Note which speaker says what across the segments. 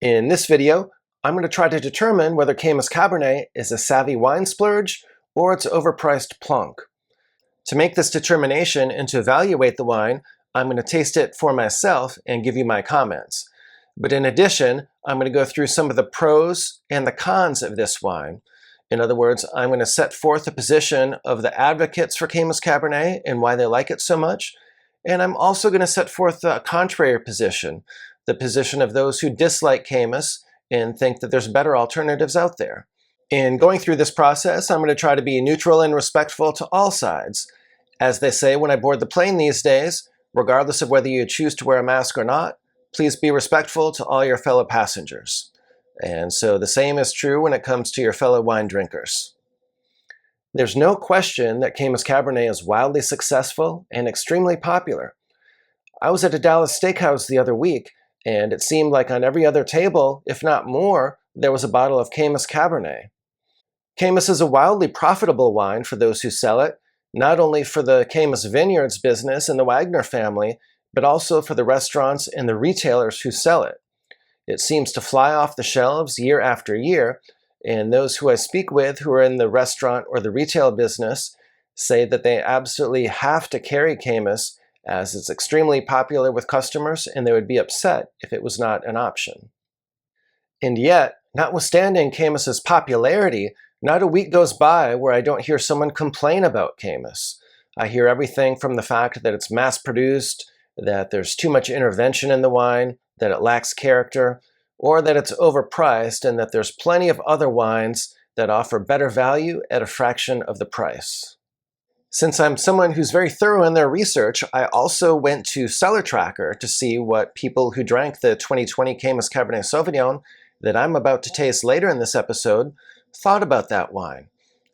Speaker 1: In this video, I'm going to try to determine whether Caymus Cabernet is a savvy wine splurge or it's overpriced plonk. To make this determination and to evaluate the wine, I'm going to taste it for myself and give you my comments. But in addition, I'm going to go through some of the pros and the cons of this wine. In other words, I'm going to set forth the position of the advocates for Caymus Cabernet and why they like it so much. And I'm also going to set forth a contrary position, the position of those who dislike Caymus and think that there's better alternatives out there. In going through this process, I'm going to try to be neutral and respectful to all sides. As they say when I board the plane these days, regardless of whether you choose to wear a mask or not, please be respectful to all your fellow passengers. And so the same is true when it comes to your fellow wine drinkers. There's no question that Caymus Cabernet is wildly successful and extremely popular. I was at a Dallas steakhouse the other week, and it seemed like on every other table, if not more, there was a bottle of Caymus Cabernet. Caymus is a wildly profitable wine for those who sell it, not only for the Caymus Vineyards business and the Wagner family, but also for the restaurants and the retailers who sell it. It seems to fly off the shelves year after year, and those who I speak with who are in the restaurant or the retail business say that they absolutely have to carry Caymus as it's extremely popular with customers and they would be upset if it was not an option. And yet, notwithstanding Caymus's popularity, not a week goes by where I don't hear someone complain about Caymus. I hear everything from the fact that it's mass-produced, that there's too much intervention in the wine, that it lacks character, or that it's overpriced and that there's plenty of other wines that offer better value at a fraction of the price. Since I'm someone who's very thorough in their research, I also went to Cellar Tracker to see what people who drank the 2020 Caymus Cabernet Sauvignon that I'm about to taste later in this episode thought about that wine.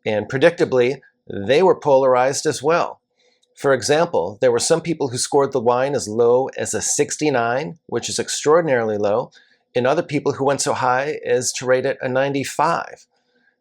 Speaker 1: And predictably, they were polarized as well. For example, there were some people who scored the wine as low as a 69, which is extraordinarily low, and other people who went so high as to rate it a 95.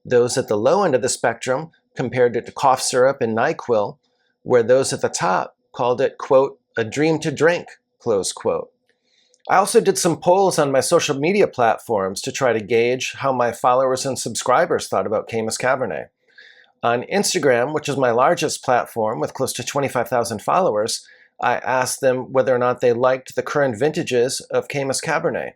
Speaker 1: Those at the low end of the spectrum compared it to cough syrup and NyQuil, where those at the top called it, quote, a dream to drink, close quote. I also did some polls on my social media platforms to try to gauge how my followers and subscribers thought about Caymus Cabernet. On Instagram, which is my largest platform with close to 25,000 followers, I asked them whether or not they liked the current vintages of Caymus Cabernet.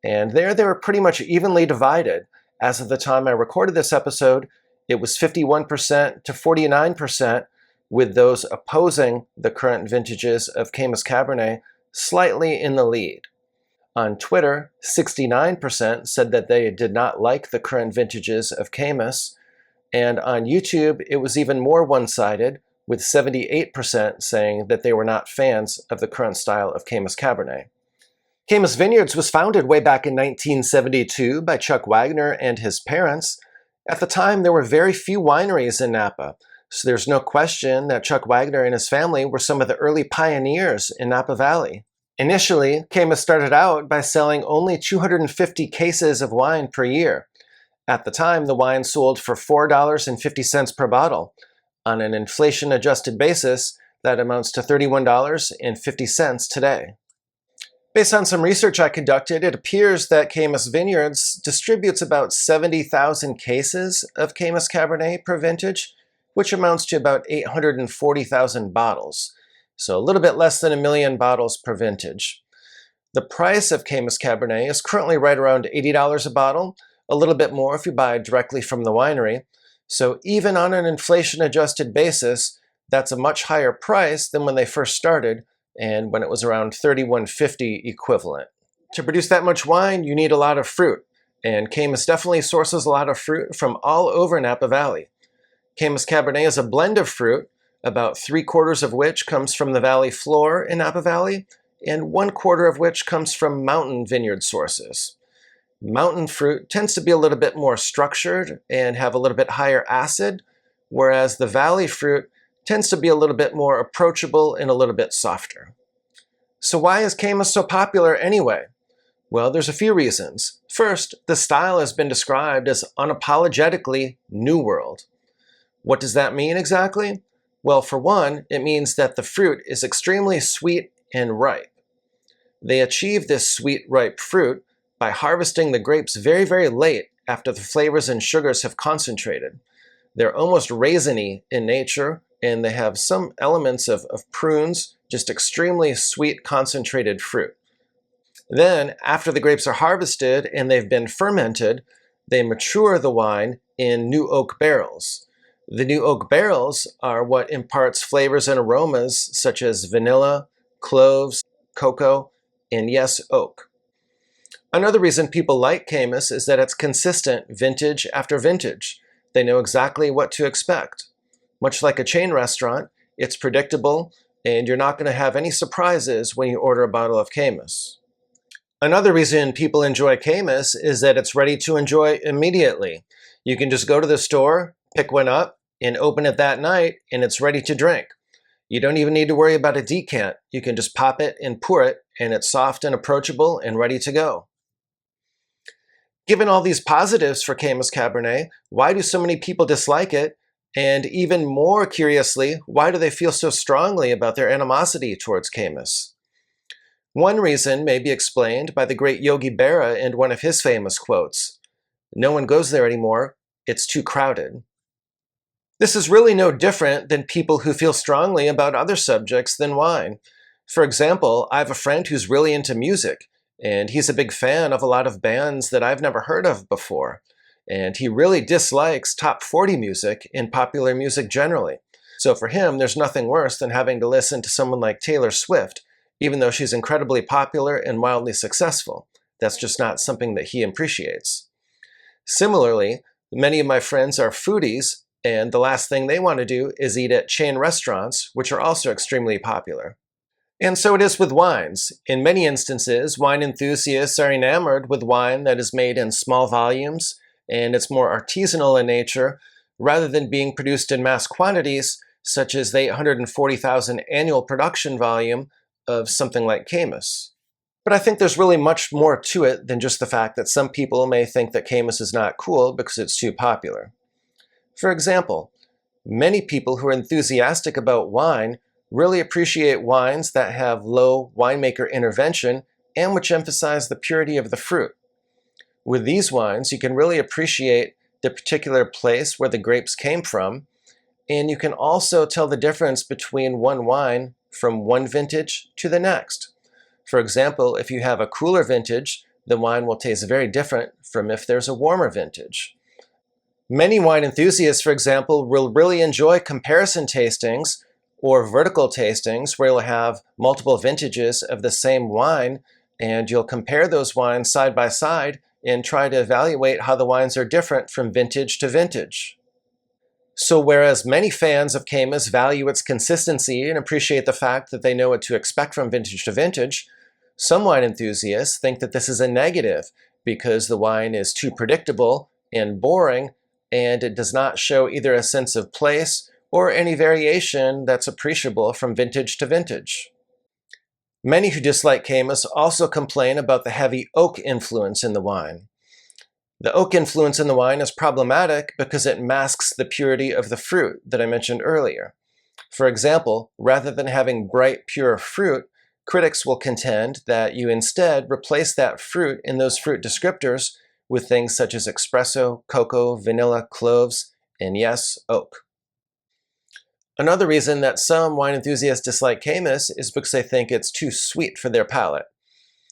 Speaker 1: And there they were pretty much evenly divided. As of the time I recorded this episode, it was 51% to 49%, with those opposing the current vintages of Caymus Cabernet slightly in the lead. On Twitter, 69% said that they did not like the current vintages of Caymus, and on YouTube, it was even more one-sided, with 78% saying that they were not fans of the current style of Caymus Cabernet. Caymus Vineyards was founded way back in 1972 by Chuck Wagner and his parents. At the time, there were very few wineries in Napa, so there's no question that Chuck Wagner and his family were some of the early pioneers in Napa Valley. Initially, Caymus started out by selling only 250 cases of wine per year. At the time, the wine sold for $4.50 per bottle. On an inflation-adjusted basis, that amounts to $31.50 today. Based on some research I conducted, it appears that Caymus Vineyards distributes about 70,000 cases of Caymus Cabernet per vintage, which amounts to about 840,000 bottles, so a little bit less than 1 million bottles per vintage. The price of Caymus Cabernet is currently right around $80 a bottle, a little bit more if you buy directly from the winery. So even on an inflation-adjusted basis, that's a much higher price than when they first started and when it was around $31.50 equivalent. To produce that much wine, you need a lot of fruit, and Caymus definitely sources a lot of fruit from all over Napa Valley. Caymus Cabernet is a blend of fruit, about 3/4 of which comes from the valley floor in Napa Valley, and 1/4 of which comes from mountain vineyard sources. Mountain fruit tends to be a little bit more structured and have a little bit higher acid, whereas the valley fruit tends to be a little bit more approachable and a little bit softer. So why is Caymus so popular anyway? Well, there's a few reasons. First, the style has been described as unapologetically New World. What does that mean exactly? Well, for one, it means that the fruit is extremely sweet and ripe. They achieve this sweet, ripe fruit by harvesting the grapes very, very late after the flavors and sugars have concentrated. They're almost raisiny in nature, and they have some elements of prunes, just extremely sweet, concentrated fruit. Then, after the grapes are harvested and they've been fermented, they mature the wine in new oak barrels. The new oak barrels are what imparts flavors and aromas such as vanilla, cloves, cocoa, and yes, oak. Another reason people like Caymus is that it's consistent vintage after vintage. They know exactly what to expect. Much like a chain restaurant, it's predictable, and you're not going to have any surprises when you order a bottle of Caymus. Another reason people enjoy Caymus is that it's ready to enjoy immediately. You can just go to the store, pick one up, and open it that night, and it's ready to drink. You don't even need to worry about a decant. You can just pop it and pour it, and it's soft and approachable and ready to go. Given all these positives for Caymus Cabernet, why do so many people dislike it? And even more curiously, why do they feel so strongly about their animosity towards Caymus? One reason may be explained by the great Yogi Berra in one of his famous quotes, "No one goes there anymore, it's too crowded." This is really no different than people who feel strongly about other subjects than wine. For example, I have a friend who's really into music, and he's a big fan of a lot of bands that I've never heard of before. And he really dislikes top 40 music and popular music generally. So for him, there's nothing worse than having to listen to someone like Taylor Swift, even though she's incredibly popular and wildly successful. That's just not something that he appreciates. Similarly, many of my friends are foodies, and the last thing they want to do is eat at chain restaurants, which are also extremely popular. And so it is with wines. In many instances, wine enthusiasts are enamored with wine that is made in small volumes, and it's more artisanal in nature, rather than being produced in mass quantities, such as the 840,000 annual production volume of something like Caymus. But I think there's really much more to it than just the fact that some people may think that Caymus is not cool because it's too popular. For example, many people who are enthusiastic about wine really appreciate wines that have low winemaker intervention and which emphasize the purity of the fruit. With these wines, you can really appreciate the particular place where the grapes came from, and you can also tell the difference between one wine from one vintage to the next. For example, if you have a cooler vintage, the wine will taste very different from if there's a warmer vintage. Many wine enthusiasts, for example, will really enjoy comparison tastings or vertical tastings where you'll have multiple vintages of the same wine, and you'll compare those wines side by side and try to evaluate how the wines are different from vintage to vintage. So whereas many fans of Caymus value its consistency and appreciate the fact that they know what to expect from vintage to vintage, some wine enthusiasts think that this is a negative because the wine is too predictable and boring, and it does not show either a sense of place or any variation that's appreciable from vintage to vintage. Many who dislike Caymus also complain about the heavy oak influence in the wine. The oak influence in the wine is problematic because it masks the purity of the fruit that I mentioned earlier. For example, rather than having bright, pure fruit, critics will contend that you instead replace that fruit in those fruit descriptors with things such as espresso, cocoa, vanilla, cloves, and yes, oak. Another reason that some wine enthusiasts dislike Caymus is because they think it's too sweet for their palate.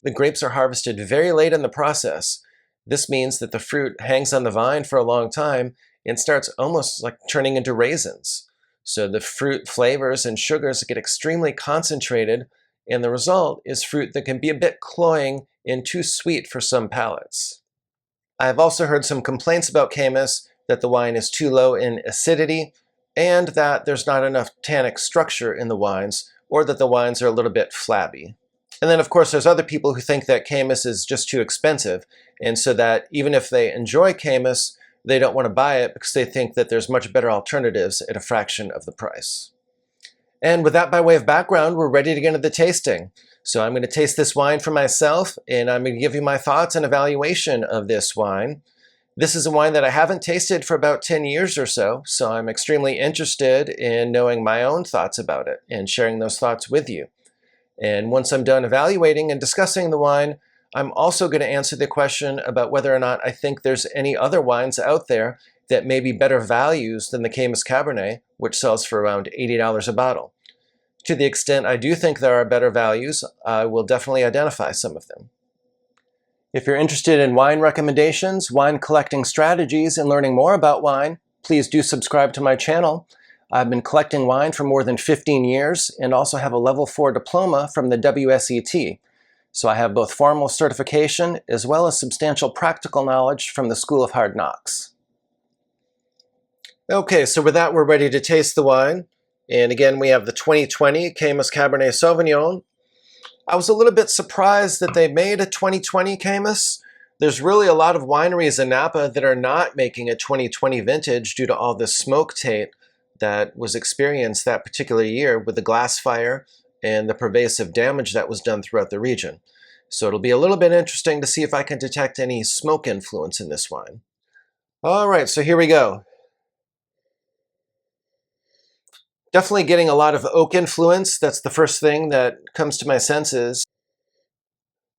Speaker 1: The grapes are harvested very late in the process. This means that the fruit hangs on the vine for a long time and starts almost like turning into raisins. So the fruit flavors and sugars get extremely concentrated, and the result is fruit that can be a bit cloying and too sweet for some palates. I've also heard some complaints about Caymus that the wine is too low in acidity and that there's not enough tannic structure in the wines, or that the wines are a little bit flabby. And then, of course, there's other people who think that Caymus is just too expensive, and so that even if they enjoy Caymus, they don't want to buy it because they think that there's much better alternatives at a fraction of the price. And with that by way of background, we're ready to get into the tasting. So I'm going to taste this wine for myself, and I'm going to give you my thoughts and evaluation of this wine. This is a wine that I haven't tasted for about 10 years or so I'm extremely interested in knowing my own thoughts about it and sharing those thoughts with you. And once I'm done evaluating and discussing the wine, I'm also going to answer the question about whether or not I think there's any other wines out there that may be better values than the Caymus Cabernet, which sells for around $80 a bottle. To the extent I do think there are better values, I will definitely identify some of them. If you're interested in wine recommendations, wine collecting strategies, and learning more about wine, please do subscribe to my channel. I've been collecting wine for more than 15 years and also have a level 4 diploma from the WSET. So I have both formal certification as well as substantial practical knowledge from the School of Hard Knocks. Okay, so with that, we're ready to taste the wine. And again, we have the 2020 Caymus Cabernet Sauvignon. I was a little bit surprised that they made a 2020 Caymus. There's really a lot of wineries in Napa that are not making a 2020 vintage due to all the smoke taint that was experienced that particular year with the glass fire and the pervasive damage that was done throughout the region. So it'll be a little bit interesting to see if I can detect any smoke influence in this wine. All right, so here we go. Definitely getting a lot of oak influence. That's the first thing that comes to my senses.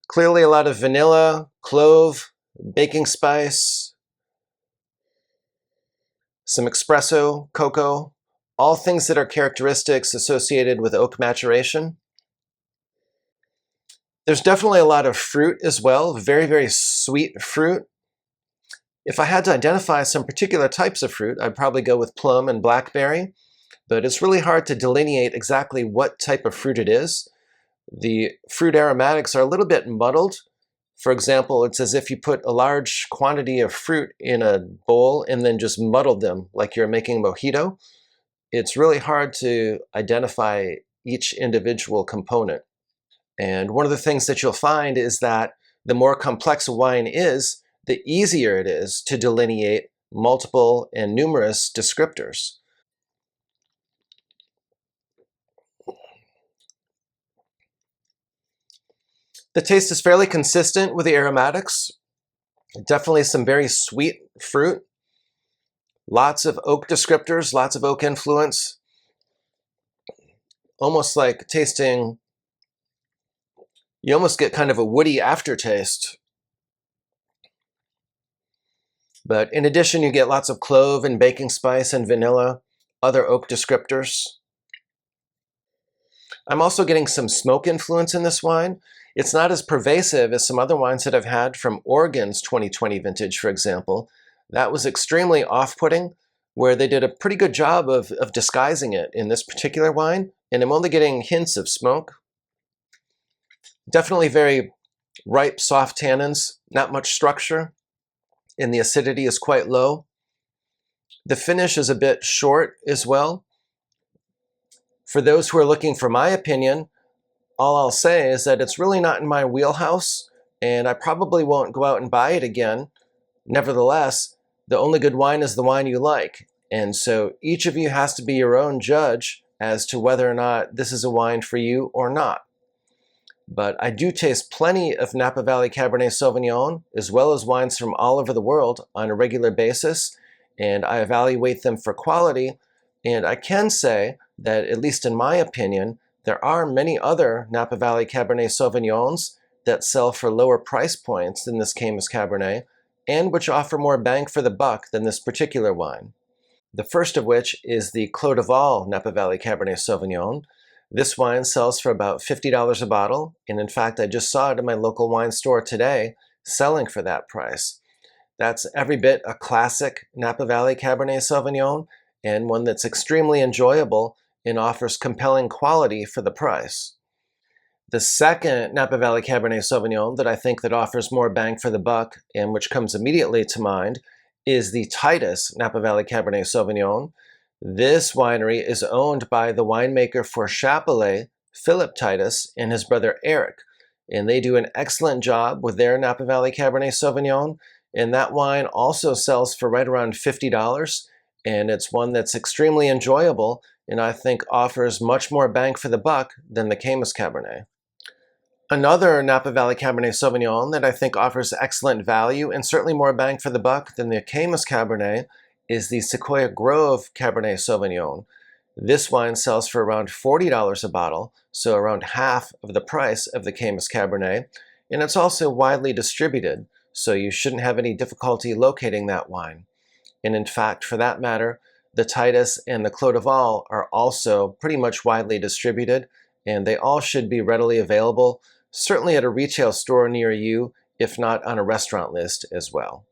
Speaker 1: Clearly a lot of vanilla, clove, baking spice, some espresso, cocoa, all things that are characteristics associated with oak maturation. There's definitely a lot of fruit as well, very, very sweet fruit. If I had to identify some particular types of fruit, I'd probably go with plum and blackberry, but it's really hard to delineate exactly what type of fruit it is. The fruit aromatics are a little bit muddled. For example, it's as if you put a large quantity of fruit in a bowl and then just muddled them like you're making mojito. It's really hard to identify each individual component. And one of the things that you'll find is that the more complex a wine is, the easier it is to delineate multiple and numerous descriptors. The taste is fairly consistent with the aromatics. Definitely some very sweet fruit. Lots of oak descriptors, lots of oak influence. Almost like tasting, you almost get kind of a woody aftertaste. But in addition, you get lots of clove and baking spice and vanilla, other oak descriptors. I'm also getting some smoke influence in this wine. It's not as pervasive as some other wines that I've had from Oregon's 2020 vintage, for example. That was extremely off-putting, where they did a pretty good job of disguising it in this particular wine, and I'm only getting hints of smoke. Definitely very ripe, soft tannins, not much structure, and the acidity is quite low. The finish is a bit short as well. For those who are looking for my opinion, all I'll say is that it's really not in my wheelhouse, and I probably won't go out and buy it again. Nevertheless, the only good wine is the wine you like, and so each of you has to be your own judge as to whether or not this is a wine for you or not. But I do taste plenty of Napa Valley Cabernet Sauvignon, as well as wines from all over the world on a regular basis, and I evaluate them for quality, and I can say that, at least in my opinion, there are many other Napa Valley Cabernet Sauvignons that sell for lower price points than this Caymus Cabernet, and which offer more bang for the buck than this particular wine. The first of which is the Clos de Val Napa Valley Cabernet Sauvignon. This wine sells for about $50 a bottle, and in fact I just saw it in my local wine store today, selling for that price. That's every bit a classic Napa Valley Cabernet Sauvignon, and one that's extremely enjoyable and offers compelling quality for the price. The second Napa Valley Cabernet Sauvignon that I think that offers more bang for the buck, and which comes immediately to mind, is the Titus Napa Valley Cabernet Sauvignon. This winery is owned by the winemaker for Chapelet, Philip Titus, and his brother Eric, and they do an excellent job with their Napa Valley Cabernet Sauvignon, and that wine also sells for right around $50, and it's one that's extremely enjoyable and I think offers much more bang for the buck than the Caymus Cabernet. Another Napa Valley Cabernet Sauvignon that I think offers excellent value and certainly more bang for the buck than the Caymus Cabernet is the Sequoia Grove Cabernet Sauvignon. This wine sells for around $40 a bottle, so around half of the price of the Caymus Cabernet, and it's also widely distributed, so you shouldn't have any difficulty locating that wine. And in fact, for that matter, the Titus and the Clos de Val are also pretty much widely distributed, and they all should be readily available, certainly at a retail store near you, if not on a restaurant list as well.